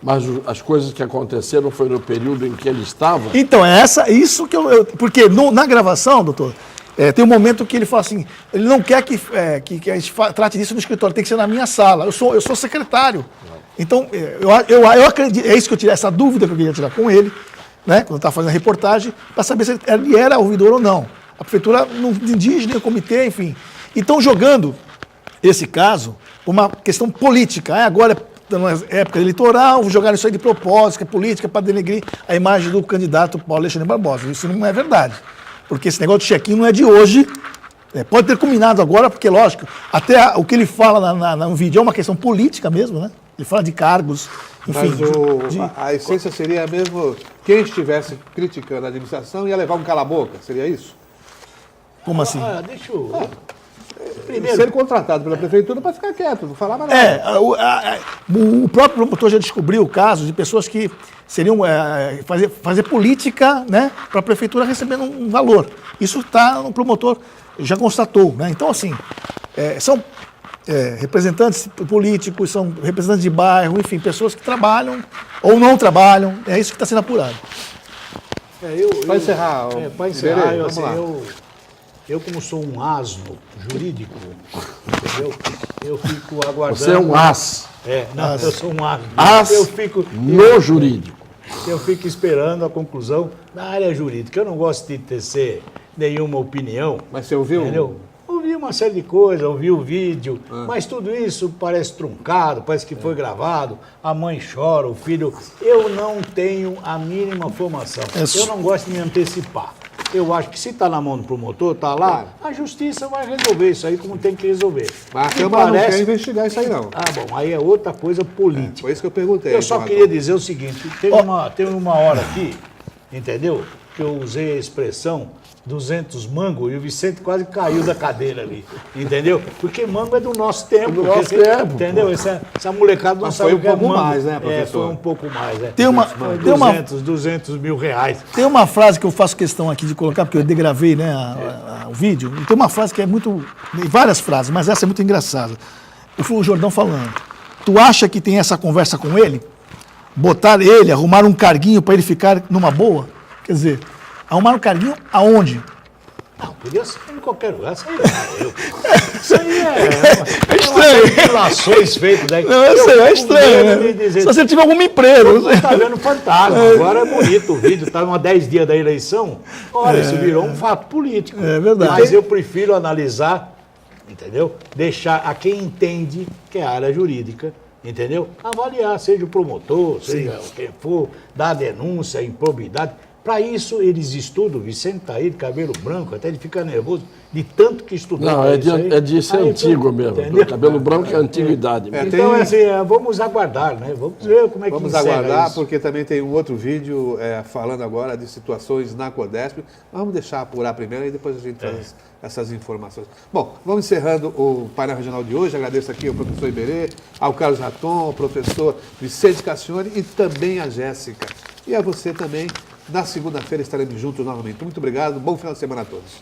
Mas as coisas que aconteceram foi no período em que ele estava? Então, isso que porque na gravação, doutor, tem um momento que ele fala assim, ele não quer que a gente trate disso no escritório, tem que ser na minha sala. Eu sou secretário. Então, eu acredito, é isso que eu tirei, essa dúvida que eu queria tirar com ele, né, quando eu estava fazendo a reportagem, para saber se ele era ouvidor ou não. A prefeitura não indígena, o comitê, enfim. Então, jogando esse caso por uma questão política. Agora, na época eleitoral, jogaram isso aí de propósito, que é política, para denegrir a imagem do candidato Paulo Alexandre Barbosa. Isso não é verdade. Porque esse negócio de check-in não é de hoje. Pode ter combinado agora, porque, lógico, até o que ele fala no vídeo é uma questão política mesmo, né? Ele fala de cargos, enfim. Mas a essência seria mesmo quem estivesse criticando a administração ia levar um cala-boca, seria isso? Como assim? Deixa eu... ser contratado pela prefeitura para ficar quieto, não falar mais nada. O próprio promotor já descobriu o caso de pessoas que seriam fazer política, né, para a prefeitura recebendo um valor. Isso está no promotor, já constatou. Né? Então, assim, são representantes políticos, são representantes de bairro, enfim, pessoas que trabalham ou não trabalham. É isso que está sendo apurado. Para encerrar, Para encerrar, Iberê, assim, vamos lá. eu como sou um asno jurídico, entendeu? Eu fico aguardando. Você é um as Não, eu sou um asno. As Eu fico no jurídico. Eu fico esperando a conclusão da área jurídica. Eu não gosto de tecer nenhuma opinião. Mas você ouviu? Entendeu? Ouvi uma série de coisas, ouvi o vídeo, mas tudo isso parece truncado, parece que foi gravado, a mãe chora, o filho... Eu não tenho a mínima formação. Eu não gosto de me antecipar. Eu acho que se está na mão do promotor, está lá, a justiça vai resolver isso aí como tem que resolver. Mas a Me Câmara não parece- quer investigar isso aí, não. Ah, bom, aí é outra coisa política. Foi isso que eu perguntei. Eu só Jonathan. queria dizer o seguinte, teve uma hora aqui, entendeu? Que eu usei a expressão 200 mango e o Vicente quase caiu da cadeira ali, entendeu? Porque mango é do nosso tempo. Do porque nosso tempo, entendeu? Essa molecada não Mas sabe foi o que é um pouco mango. mais, né, professor? Foi um pouco mais, Tem uma- 200 mil reais. Tem uma frase que eu faço questão aqui de colocar, porque eu degravei, né, o vídeo. E tem uma frase que é muito... Várias frases, mas essa é muito engraçada. O Jordão falando. Tu acha que tem essa conversa com ele? Botar ele, arrumar um carguinho para ele ficar numa boa? Quer dizer, arrumar um carguinho aonde? Não, podia ser em qualquer lugar. Isso aí, isso aí É estranho. Relações feitas daí. Não, eu sei, é estranho, né? Dizer, Só se ele tiver algum emprego. tá vendo fantasma. Agora é bonito o vídeo, tá há 10 dias da eleição. Olha, isso virou um fato político. É verdade. Mas eu prefiro analisar, entendeu? Deixar a quem entende, que é a área jurídica, entendeu? Avaliar, seja o promotor, seja quem for, dar a denúncia, a improbidade. Para isso, eles estudam. O Vicente está aí de cabelo branco, até ele fica nervoso de tanto que estudou. Não, pra é isso aí. de ser Aí, antigo mesmo. entendeu? Cabelo branco é antiguidade. mesmo. Então, tem- assim, vamos aguardar, né? Vamos ver como é que Vamos encerra aguardar, isso. porque também tem um outro vídeo falando agora de situações na Codesp. Vamos deixar apurar primeiro e depois a gente traz essas informações. Bom, vamos encerrando o painel regional de hoje. Agradeço aqui ao professor Iberê, ao Carlos Raton, ao professor Vicente Cassione e também a Jéssica. E a você também. Na segunda-feira estaremos juntos novamente. Muito obrigado. Bom final de semana a todos.